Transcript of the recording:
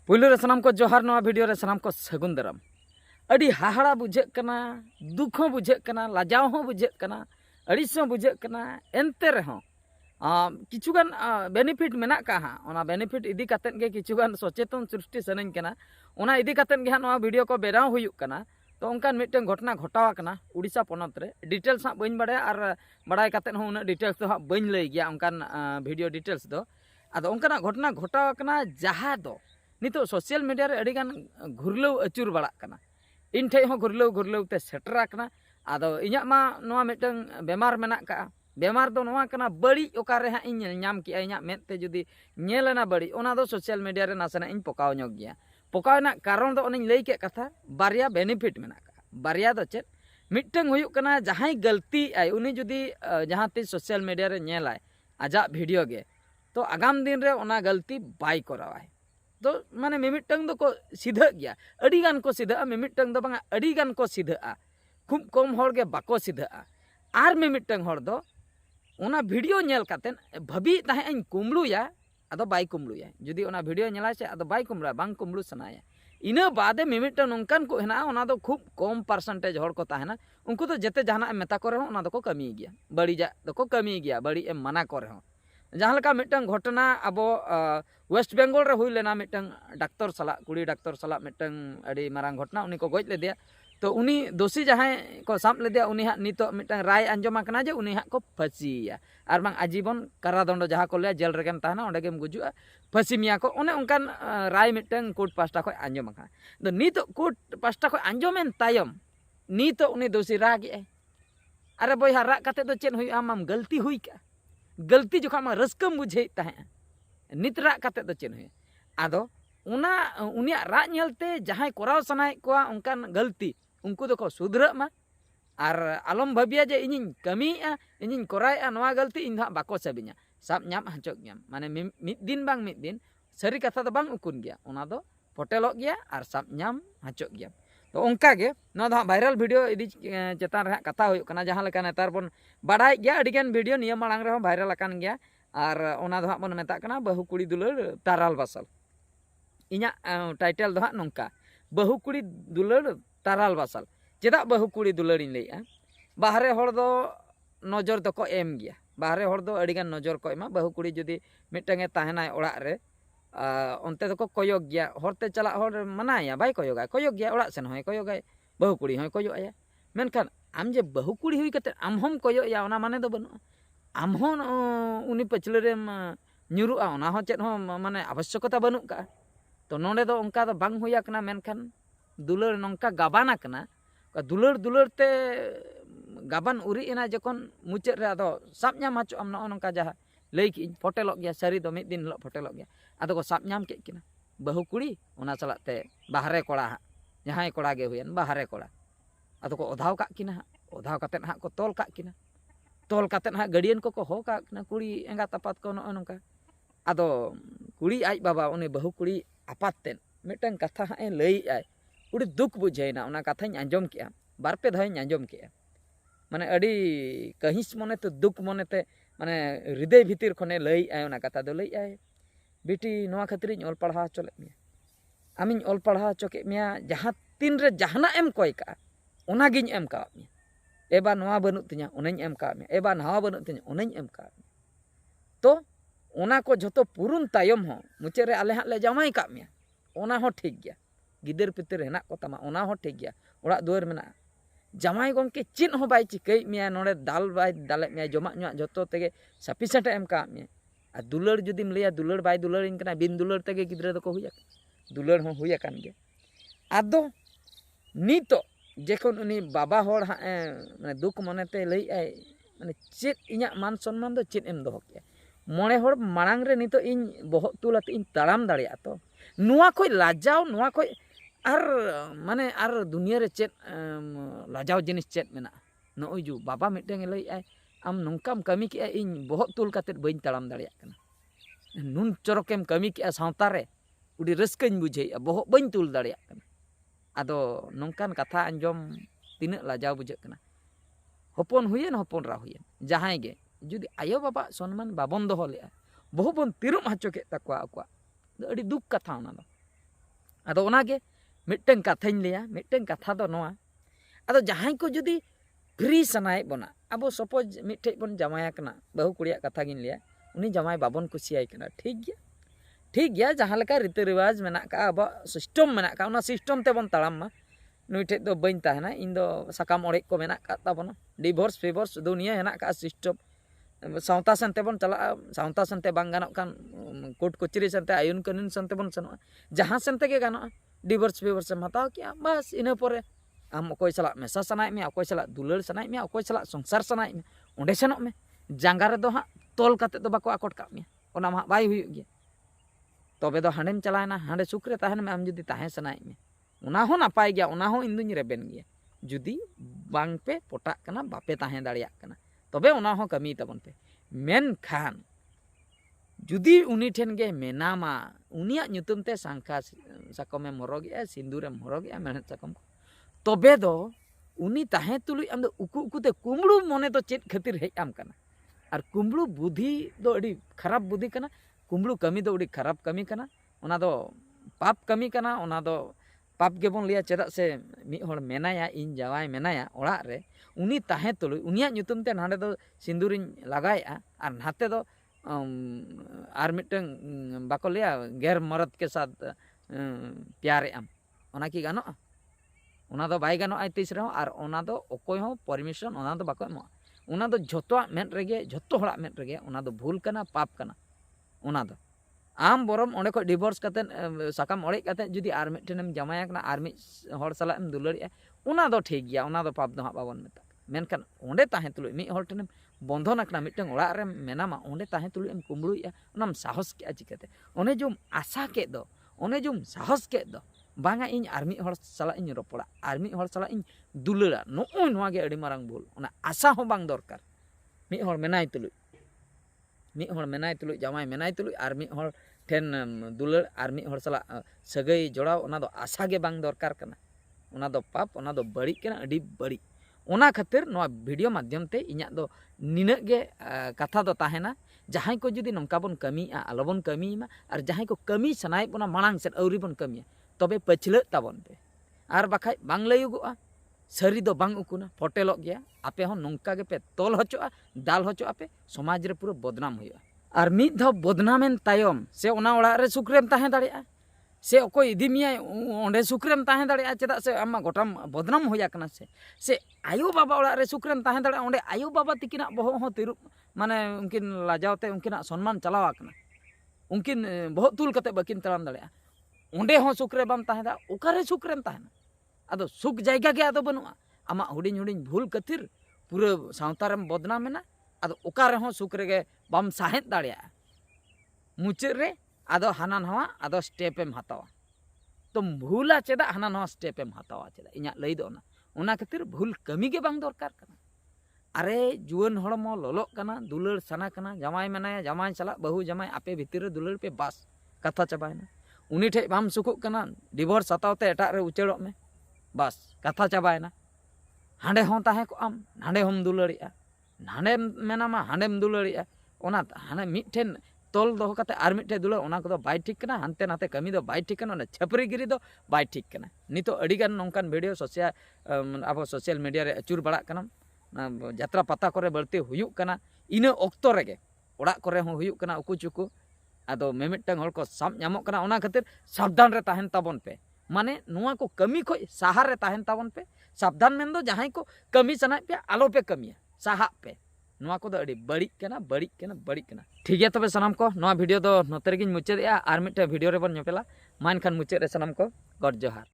पुलु रे सनाम को जोहार नवा वीडियो रे सनाम को सगुन दाराम। अड़ी हाहाड़ा बुझे कना, दुख हो बुझे कना, लाजाव हो बुझे कना, अड़िस हो बुझे कना। एनते रहो किछुगान बेनिफिट मेना का हाँ ओना बेनिफिट इदी कातेन गे किछुगान सचेतन सृष्टि सनन कना ओना इदी कातेन गे नवा वीडियो को बेराव हुयुक कना। तो उनकान मिटन घटना घटावा कना उड़ीसा पोनत रे डिटेल्स हाँ बइन बाड़ाया और बाड़ाय कातेन हो उना डिटेल्स तो हाँ बइन लई गया उनकान वीडियो डिटेल्स दो। आदो उनकाना घटना घटावा कना जहाँ दो नितो सोशल मीडिया रे अड़ीगान घुरलौ अचुर बाड़ाग कना। इन ठे हो घुरलौ ते सेटरा कना। आदो इᱧᱟᱜ मा नोवा मिटन बेमार मेना का बेमार दो नोवा कना बड़ी ओकारे हाँ इन नाम किया इᱧाᱜ मेद ते जुदी नेलना बड़ी ओना दो सोशल मीडिया रे नासना इन पोकाव ñok गया। पोकावना कारण दो ओनिñ लई के कथा बारिया बेनिफिट मेना का बारिया दो चेत मिटन हुयुक कना जहां गलती आय उनी जुदी जहां ती सोशल मीडिया रे नेलाय आजा वीडियो गे तो आगाम दिन रे ओना गलती बाय करावाय। तो माने मिमिटंग दो को सीधा गया अड़ीगान को सीधा मिमिटंग दो बांगा अड़ीगान को सीधा खूब कम होड़ के बाको सीधा आर मिमिटंग होड़ दो ओना वीडियो नेल कातेन भाबी ताहे अñ कुमलुया आदो बाय कुमलुया जुदी ओना वीडियो नेला से आदो बाय कुमलुया बांग कुमलु सनाया। इना बादे मिमिटंग नोंकान को हेना ओना दो खूब कम परसेंटेज होड़ को ताहेना उनको तो जते जहाना मेता को रहो ओना दो को कमी गया बड़ीजा दो को कमी गया बड़ी एम मना को रहो। जहाँ लका मिटन घटना अब वेस्ट बेंगल रे हुई लेना मिटन डाक्तर सला कुड़ी डाक्तर सला मिटन अड़ी मारांग घटना उनी को गज लेदिया। तो उनी दोषी जहाँ को साब लेदिया उनी हाँ नितो मिटन राय अंजमा कना जे उनी हाँ को फांसिया आर बांग आजीवन कारादंड जहाँ को ले जेल रेगेम ताहना ओंडे गेम गुजुआ फांसी मिया को ओने उनकान राय मिटन कोर्ट पास्टा को अंजमा कना। तो नितो कोर्ट पास्टा को अंजमेन तायम नितो उनी दोषी रागे अरे बोया राग काते दो चेन हुई आम गलती हुई का गलती जो मा रस्कम बुझे ताहे नित राग काते दो चेन हुई आदो उना उनिया राग नेलते जहां कोराव सनाय कोआ उनकान गलती उनको दो को सुधरा मा आर आलम भाबिया जे इनिन कमीया इनिन कोराया नवा गलती इन धा बाको सबिnya साब ᱧᱟᱢ हचोक ᱧᱟᱢ माने मिद दिन बांग मिद दिन सरी कथा दो बांग उकुन गया ओना दो पोटेलोक गया आर साब ᱧᱟᱢ हचोक गया। तो उनका गे नवा दो वायरल वीडियो इदी चेतान रे कथा हुयुक कना जहां लेका नेतार बन बाडाय गया अडिगान वीडियो निया मांग रे वायरल अकान गया और ओना दो बन मेता कना बहु कुड़ी दुलर ताराल बासल। इñाग टाइटल दो नोंका बहु कुड़ी दुलर ताराल बासल चेदा बहु कुड़ी दुलर इन लैया बाहरे होड़ दो नजर दो को एम गया बाहरे होड़ दो अडिगान नजर को एमा बहु कुड़ी जुदी मिटंगे ताहेनाय ओड़ा रे onte doko koyok gya horte chalak hor manaya bai koyoga koyok gya orak sen hoy koyoga bahu kuri hoy koyok aya menkan am je bahu kuri hui kate am hom koyok ya ona mane do banu am hon uni pachle re nyuru a ona ho chet ho mane abasyokota banu ka to nonde do onka do bang hoya kana menkan dular nongka gabana kana dular dular te gaban uri ena jokon mucet re ado sabnya macho am no nongka jaha लई कि फोटेलोक गया सरी दो मिद दिन हिलो फोटेलोक गया आदो को साब नाम के किना बहु कुड़ी ओना चलाते बाहरे कोड़ा जहां कोड़ा गे हुयन बाहरे कोड़ा आदो को ओधाव का किना ओधाव काते हा को तोल का किना तोल काते हा गाड़ियन को हो का किना कुड़ी एंगा तपात को नो नोंका आदो कुड़ी आज बाबा उनी बहु कुड़ी आपाततेन मिटन कथा हा लई आय उड़ी दुख बुझेना ओना कथाñ आंजम किया बारपे धाय आंजम किया माने अड़ी कहिस मने तो दुख मने ते माने हृदय भीतर खने लई आय ओना कथा दो लई आय बेटी नोआ खातिर ऑल पढ़ा चले मिया आमिन ऑल पढ़ा चके मिया जहां तीन रे जहाना एम कोय का ओना गिन एम का मिया एबा नोआ बनु तिया ओनेñ एम का मिया एबा नहावा बनु तिया ओनेñ एम का तो ओना को जतो पुरुन तायम हो मुचे रे आले हां ले जमाई का मिया ओना हो ठीक गया गिदर पितर हेना को तमा ओना हो ठीक गया ओड़ा दुआर मेना जमाई गमके चिन हो बाय चिकई मिया नोडे दाल बाय दाले मिया जमा न्या जतो तेगे सफिसिएंट एम का मिया आ दुलर जुदीम लैया दुलर बाय दुलर इन कना बिन दुलर तेगे गिद्रा दको हुया दुलर हो हुया कान गे आदो नितो जेखन उनी बाबा होड़ हा माने दुख मनते लई आय माने चेत इñाग मान सम्मान दो चेत एम दोहो के मोणे होड़ मांग रे नितो इन बोहत तुलाते इन ताड़ाम दाड़िया तो नुआ कोई लाजाव नुआ कोई आर माने आर दुनिया रे चेत लाजाव जिनिस चेत मेना नोय जु बाबा मिटेंगे लई आय आम नोंकाम कमी के इन बहुत तुल काते बइन ताड़ाम दाड़िया कना नुन चरकेम कमी के सावता रे उडी रस्कኝ बुझे बहुत बइन तुल दाड़िया कना आदो नोंकान कथा अंजम तिना लाजाव बुझे कना हपन हुयेन हपन रा हुयेन जहां गे जुदी आयो बाबा सम्मान बाबन दोहो ले बहु बन तिरुम हचो के तकवा अकवा अड़ी दुख कथा ओना दो आदो ओनागे मिट्टन कथाñ लिया मिट्टन कथा दो नोआ आदो जहां को जुदी फ्री सनाए बना अब सपोज मिट्टे बन जमाया कना बहु कुड़िया कथा गिन लिया उनी जमाय बाबन कुसियाय कना ठीक गया जहां लका रीति रिवाज मेना का अब सिस्टम मेना का उना सिस्टम ते बन ताड़ाम मा नुई ठे दो बइन ताहना इन दो सकाम ओड़े को मेना का ताबना डिवोर्स फेवर्स दुनिया हेना का सिस्टम सावता सेनते बन चला सावता सेनते बांग गानोक कान कोर्ट कचेरी सेनते आयन कानून सेनते बन सनोआ जहां सेनते के गानोआ डिवोर्स फेवर्स एम हताव किया बस इना परे आम अकोय सला मेसा सनाय में अकोय सला दुलार सनाय में अकोय सला संसार सनाय में ओंडे सेनोक में जांगा रे दो हा तोल काते दो बाको आकोट का में ओना मा बाय हुयुग गया तबे दो हांडेम चलायना हांडे सुख रे ताहेन में आम जुदी ताहे सनाय में ओना हो नापाय गया ओना हो इन दुनी रेबेन गया जुदी बांग पे पोटा कना बापे ताहे दाड़िया कना तबे ओना हो कमी तबन पे मेन खान जुदी उनी ठेन गे मेनामा उनिया nyutum ते सांखा साकमे मरोगे सिंदूरे मरोगे मेहनत साकम तबे दो उनी ताहे तुलुई आम दो उकु उकु ते कुमड़ू मने तो चेत खातिर हेज आम कना और कुमड़ू बुद्धि दो अड़ी खराब बुद्धि कना कुमड़ू कमी दो अड़ी खराब कमी कना ओना दो पाप कमी कना ओना दो पाप गेबन लिया चेदा से मी होड़ मेनाया इन जावाय मेनाया ओड़ा रे उनी ताहे तुलुई उनिया nyutum ते नाडे दो सिंदूरिन लगाया और नाते दो आर मिटन बाको लिया गैर मर्द के साथ प्यारे आम ओना की गानो ओना दो बाय गानो आय तीस रहो और ओना दो ओकोय हो परमिशन ओना दो बाको एमो ओना दो झोतो मेन रेगे झोतो होड़ा मेन रेगे ओना दो भूल कना पाप कना ओना दो आम बरम ओंडे को डिवोर्स कते साकाम ओड़े कते जुदी आर मिटनेम जमाया कना आर मि होड़ सला एम दुलारिया ओना दो ठीक गया ओना दो पाप दो हा बाबन मेता मेनखान ओंडे ताहे तुलुई मी होड़ ठेनेम बंधन आकना मिटन ओड़ा रे मेनामा ओंडे ताहे तुलुई एम कुमड़ुइया ओनाम साहस के चिकाते ओने जुम आशा के दो ओने जुम साहस के दो बांगा इन आर्मी होड़ सला इन रोपड़ा आर्मी होड़ सला इन दुलारा नोय नोवा गे अड़ी मारांग भूल ओना आशा हो बांग दरकार मी होड़ मेनाय तुलुई जामाय मेनाय तुलुई आर्मी होड़ ठेन दुलार आर्मी होड़ सला सगई जोड़ाव ओना दो आशा गे बांग दरकार कना ओना दो पाप ओना दो बड़ी कना अड़ी बड़ी ओना खातिर नोआ वीडियो माध्यम ते इन्या दो निनक गे कथा दो ताहेना जहां को जुदी नंका बन कमीया आलोबन कमीमा और जहां को कमी सनाय बना मांग से औरी बन कमिया तबे पछले ताबन पे और बाखाय बांग लयुगोआ सरी दो बांग उकुना फोटेलोग गया आपे हो नंका गे पे तोल होचोआ दाल होचोआ पे समाज रे पूरा बदनाम हुआ और मिद धाव बदनामेन तायम से ओना ओड़ा रे सुखरेम ताहे दाड़िया से अकोय इदी मिया ओंडे सुखरेम ताहे दाड़िया चेदा से आमा गोटाम बदनाम होया कना से आयो बाबा ओड़ा रे सुखरेम ताहे दाड़िया ओंडे आयो बाबा तिकिना बहो हो तिरु माने उनकिन लाजावते उनकिना सम्मान चलावा कना उनकिन बहो तुल कते बकिन तराम दाड़िया ओंडे हो सुखरे बाम ताहे दा ओकारे सुखरेम ताहेना आदो सुख जायगा गे आदो बनुआ आमा हुडिन हुडिन भूल कतिर पूरा सावतारेम बदनाम मेना आदो ओकारे हो सुखरे गे बाम साहेत दाड़िया मुचे रे आदो हाना नवा आदो स्टेप एम हतावा तो भूला चेदा हाना नवा स्टेप एम हतावा चेदा इन्या लई दो ओना खातिर भूल कमी गे बांग दरकार कना अरे जुवन हड़मो लोलोक कना दुलार सना कना जमाय मेनाया जमाय चला बहु जमाय आपे भितर रे दुलार पे बस कथा चाबायना उनी ठे बाम सुखुक कना डिवोर्स हतावते एटा रे उचेड़ोक में बस कथा चाबायना हांडे हों ताहे को आम हांडे होम दुलारिया हांडे मेनामा हांडेम दुलारिया ओना हाने मिठेन तोल दो कते आर मिठे दुलार ओना को बाय ठीक कना हानते नाते कमी दो बाय ठीक कना ओना छपरीगिरी दो बाय ठीक कना नितो अडिगान नोंकान वीडियो सोशल मीडिया रे अचुर बाड़ा कना यात्रा पता करे बलते हुयुक कना इना ऑक्तो रेगे ओड़ा करे हो हुयुक कना उकु चुकु आदो मेमिटंग हर को साम ᱧᱟᱢᱚᱜ कना ओना खातिर सावधान रे ताहेन ताबन पे माने नुआ को कमी खोय साहा रे ताहेन ताबन पे सावधान मेन दो जहां को कमी सनाय पे आलो पे कमिया साहा पे नुआ को दो अड़ी बड़ी कना ठीक है तबे सनाम को नुआ वीडियो दो नोते रेगिन मुचाद आ आर मिटे वीडियो रे बन ñopela मान खान मुचाद रे सनाम को गॉड जोहार।